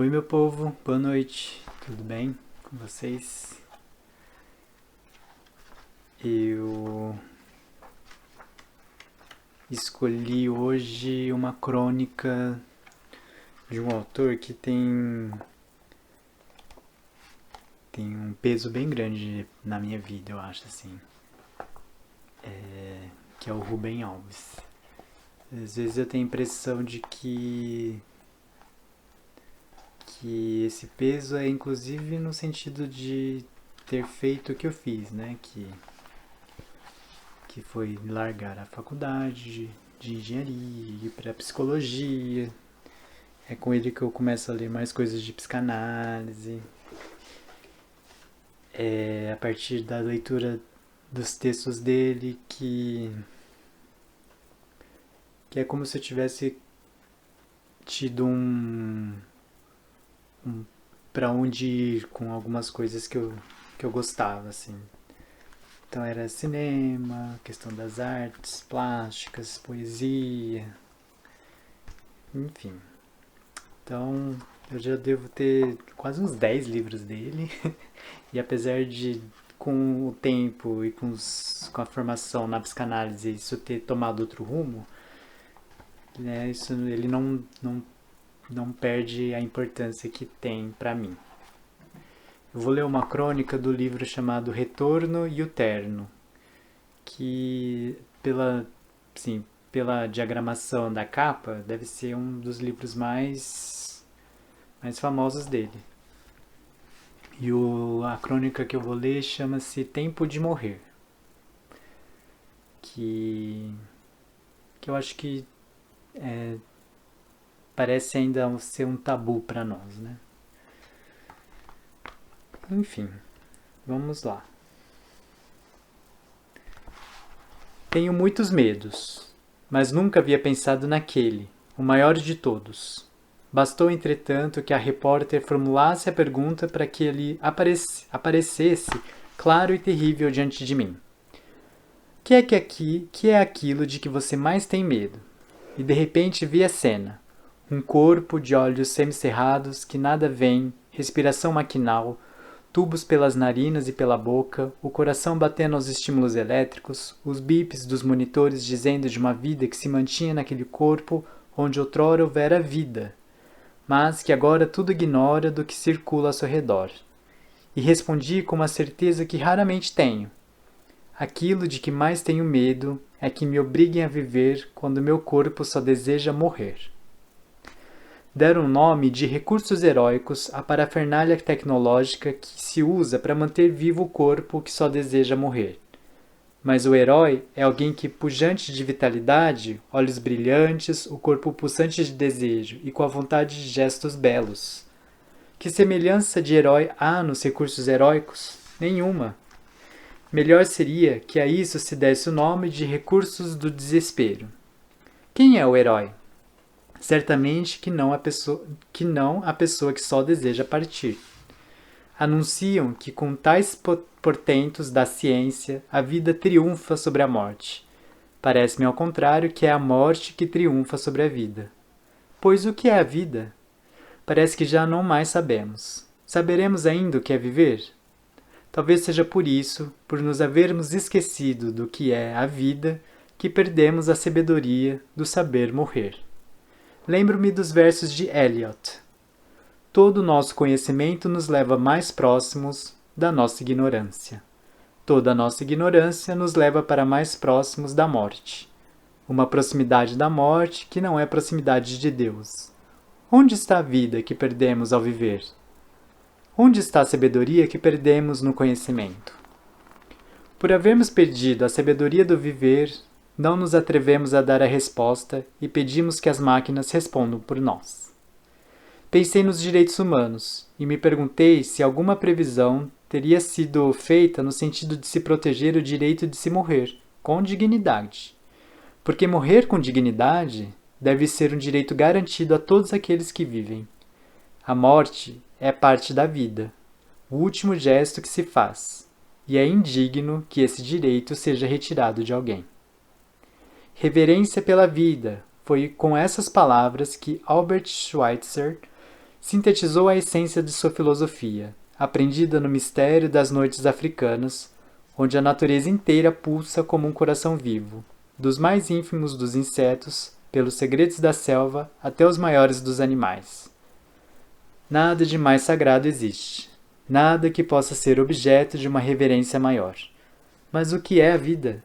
Oi, meu povo, boa noite, tudo bem com vocês? Eu escolhi hoje uma crônica de um autor que tem um peso bem grande na minha vida, eu acho, assim, que é o Rubem Alves. Às vezes eu tenho a impressão de que esse peso é inclusive no sentido de ter feito o que eu fiz, né? Que foi largar a faculdade de engenharia, ir para psicologia. É com ele que eu começo a ler mais coisas de psicanálise. É a partir da leitura dos textos dele que é como se eu tivesse tido um para onde ir com algumas coisas que eu gostava, assim. Então era cinema, questão das artes plásticas, poesia, enfim. Então eu já devo ter quase uns 10 livros dele. E apesar de, com o tempo e com a formação na psicanálise, isso ter tomado outro rumo, né, isso, ele não perde a importância que tem para mim. Eu vou ler uma crônica do livro chamado Retorno e o Terno, que pela diagramação da capa deve ser um dos livros mais famosos dele. E a crônica que eu vou ler chama-se Tempo de Morrer, que eu acho que parece ainda ser um tabu para nós, né? Enfim, vamos lá. Tenho muitos medos, mas nunca havia pensado naquele, o maior de todos. Bastou, entretanto, que a repórter formulasse a pergunta para que ele aparecesse claro e terrível diante de mim. Que é aquilo de que você mais tem medo? E de repente vi a cena. Um corpo de olhos semicerrados que nada vem, respiração maquinal, tubos pelas narinas e pela boca, o coração batendo aos estímulos elétricos, os bips dos monitores dizendo de uma vida que se mantinha naquele corpo onde outrora houvera vida, mas que agora tudo ignora do que circula ao seu redor. E respondi com uma certeza que raramente tenho. Aquilo de que mais tenho medo é que me obriguem a viver quando meu corpo só deseja morrer. Deram o nome de recursos heróicos à parafernália tecnológica que se usa para manter vivo o corpo que só deseja morrer. Mas o herói é alguém que, pujante de vitalidade, olhos brilhantes, o corpo pulsante de desejo e com a vontade de gestos belos. Que semelhança de herói há nos recursos heróicos? Nenhuma. Melhor seria que a isso se desse o nome de recursos do desespero. Quem é o herói? Certamente que não a pessoa que só deseja partir. Anunciam que com tais portentos da ciência a vida triunfa sobre a morte. Parece-me ao contrário que é a morte que triunfa sobre a vida. Pois o que é a vida? Parece que já não mais sabemos. Saberemos ainda o que é viver? Talvez seja por isso, por nos havermos esquecido do que é a vida, que perdemos a sabedoria do saber morrer. Lembro-me dos versos de Eliot. Todo o nosso conhecimento nos leva mais próximos da nossa ignorância. Toda a nossa ignorância nos leva para mais próximos da morte. Uma proximidade da morte que não é proximidade de Deus. Onde está a vida que perdemos ao viver? Onde está a sabedoria que perdemos no conhecimento? Por havermos perdido a sabedoria do viver, não nos atrevemos a dar a resposta e pedimos que as máquinas respondam por nós. Pensei nos direitos humanos e me perguntei se alguma previsão teria sido feita no sentido de se proteger o direito de se morrer, com dignidade. Porque morrer com dignidade deve ser um direito garantido a todos aqueles que vivem. A morte é parte da vida, o último gesto que se faz, e é indigno que esse direito seja retirado de alguém. Reverência pela vida, foi com essas palavras que Albert Schweitzer sintetizou a essência de sua filosofia, aprendida no mistério das noites africanas, onde a natureza inteira pulsa como um coração vivo, dos mais ínfimos dos insetos, pelos segredos da selva até os maiores dos animais. Nada de mais sagrado existe, nada que possa ser objeto de uma reverência maior. Mas o que é a vida?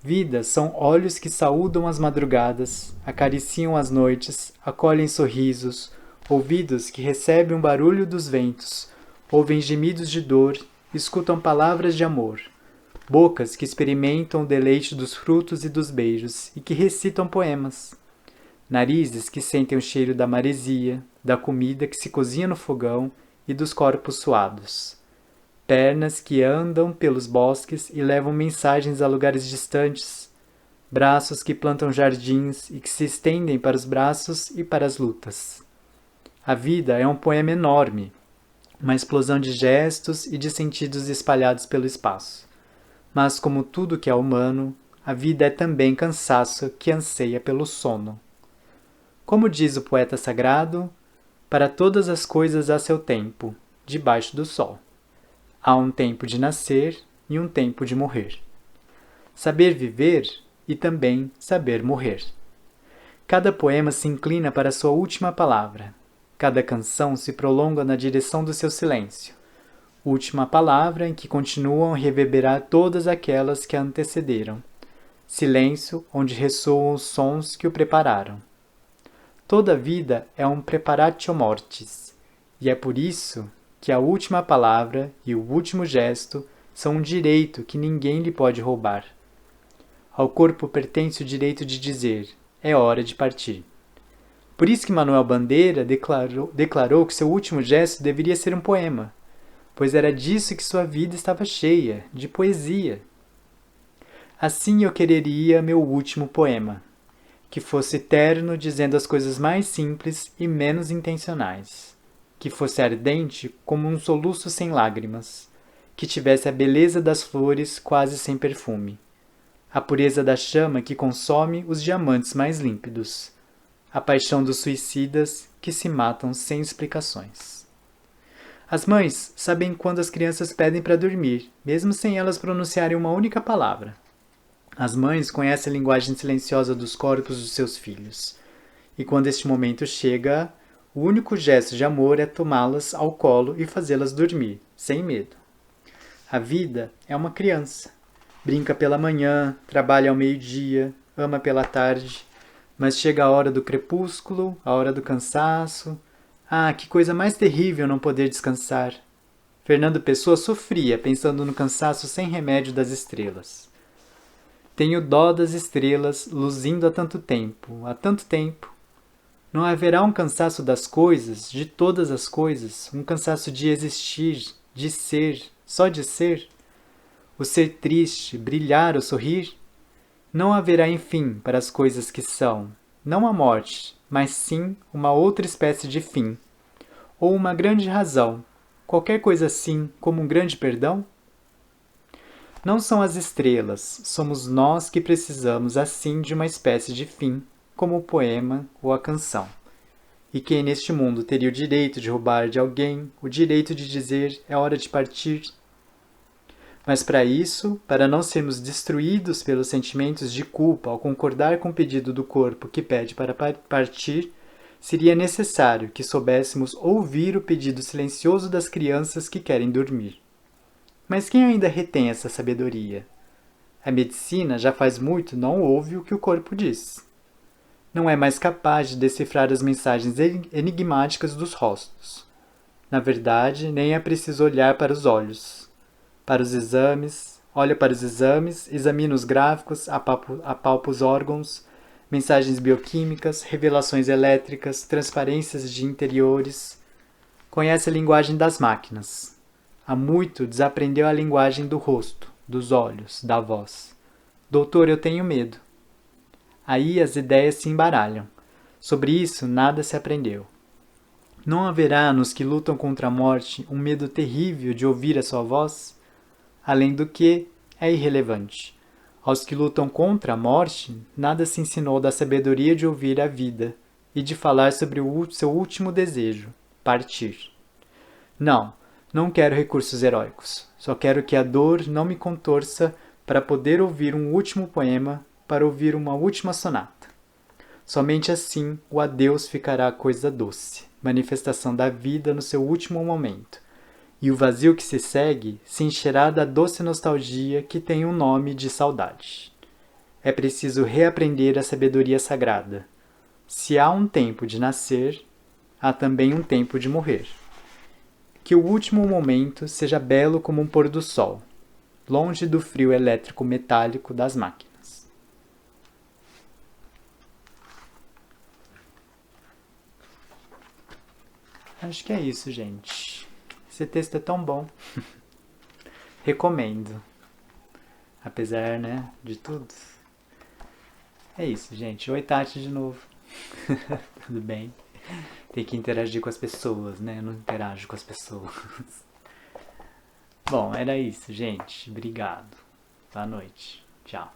Vida são olhos que saúdam as madrugadas, acariciam as noites, acolhem sorrisos, ouvidos que recebem o barulho dos ventos, ouvem gemidos de dor, escutam palavras de amor, bocas que experimentam o deleite dos frutos e dos beijos e que recitam poemas, narizes que sentem o cheiro da maresia, da comida que se cozinha no fogão e dos corpos suados. Pernas que andam pelos bosques e levam mensagens a lugares distantes, braços que plantam jardins e que se estendem para os braços e para as lutas. A vida é um poema enorme, uma explosão de gestos e de sentidos espalhados pelo espaço. Mas como tudo que é humano, a vida é também cansaço que anseia pelo sono. Como diz o poeta sagrado, para todas as coisas há seu tempo, debaixo do sol. Há um tempo de nascer e um tempo de morrer. Saber viver e também saber morrer. Cada poema se inclina para a sua última palavra. Cada canção se prolonga na direção do seu silêncio. Última palavra em que continuam a reverberar todas aquelas que a antecederam. Silêncio onde ressoam os sons que o prepararam. Toda vida é um preparatio mortis, e é por isso que a última palavra e o último gesto são um direito que ninguém lhe pode roubar. Ao corpo pertence o direito de dizer, é hora de partir. Por isso que Manuel Bandeira declarou que seu último gesto deveria ser um poema, pois era disso que sua vida estava cheia, de poesia. Assim eu quereria meu último poema, que fosse terno dizendo as coisas mais simples e menos intencionais. Que fosse ardente como um soluço sem lágrimas, que tivesse a beleza das flores quase sem perfume, a pureza da chama que consome os diamantes mais límpidos, a paixão dos suicidas que se matam sem explicações. As mães sabem quando as crianças pedem para dormir, mesmo sem elas pronunciarem uma única palavra. As mães conhecem a linguagem silenciosa dos corpos dos seus filhos, e quando este momento chega, o único gesto de amor é tomá-las ao colo e fazê-las dormir, sem medo. A vida é uma criança. Brinca pela manhã, trabalha ao meio-dia, ama pela tarde, mas chega a hora do crepúsculo, a hora do cansaço. Ah, que coisa mais terrível não poder descansar. Fernando Pessoa sofria pensando no cansaço sem remédio das estrelas. Tenho dó das estrelas luzindo há tanto tempo, há tanto tempo. Não haverá um cansaço das coisas, de todas as coisas, um cansaço de existir, de ser, só de ser? O ser triste, brilhar ou sorrir? Não haverá enfim para as coisas que são, não a morte, mas sim uma outra espécie de fim. Ou uma grande razão, qualquer coisa assim como um grande perdão? Não são as estrelas, somos nós que precisamos assim de uma espécie de fim, como o poema ou a canção. E quem neste mundo teria o direito de roubar de alguém, o direito de dizer é hora de partir? Mas para isso, para não sermos destruídos pelos sentimentos de culpa ao concordar com o pedido do corpo que pede para partir, seria necessário que soubéssemos ouvir o pedido silencioso das crianças que querem dormir. Mas quem ainda retém essa sabedoria? A medicina já faz muito não ouve o que o corpo diz. Não é mais capaz de decifrar as mensagens enigmáticas dos rostos. Na verdade, nem é preciso olhar para os olhos. Olha para os exames, examina os gráficos, apalpa os órgãos, mensagens bioquímicas, revelações elétricas, transparências de interiores. Conhece a linguagem das máquinas. Há muito desaprendeu a linguagem do rosto, dos olhos, da voz. Doutor, eu tenho medo. Aí as ideias se embaralham. Sobre isso nada se aprendeu. Não haverá nos que lutam contra a morte um medo terrível de ouvir a sua voz? Além do que, é irrelevante. Aos que lutam contra a morte, nada se ensinou da sabedoria de ouvir a vida e de falar sobre o seu último desejo, partir. Não, não quero recursos heróicos. Só quero que a dor não me contorça para poder ouvir um último poema, para ouvir uma última sonata. Somente assim o adeus ficará coisa doce, manifestação da vida no seu último momento. E o vazio que se segue se encherá da doce nostalgia que tem o nome de saudade. É preciso reaprender a sabedoria sagrada. Se há um tempo de nascer, há também um tempo de morrer. Que o último momento seja belo como um pôr do sol, longe do frio elétrico metálico das máquinas. Acho que é isso, gente. Esse texto é tão bom. Recomendo. Apesar, né, de tudo. É isso, gente. Oi, Tati, de novo. Tudo bem? Tem que interagir com as pessoas, né? Eu não interajo com as pessoas. Bom, era isso, gente. Obrigado. Boa noite. Tchau.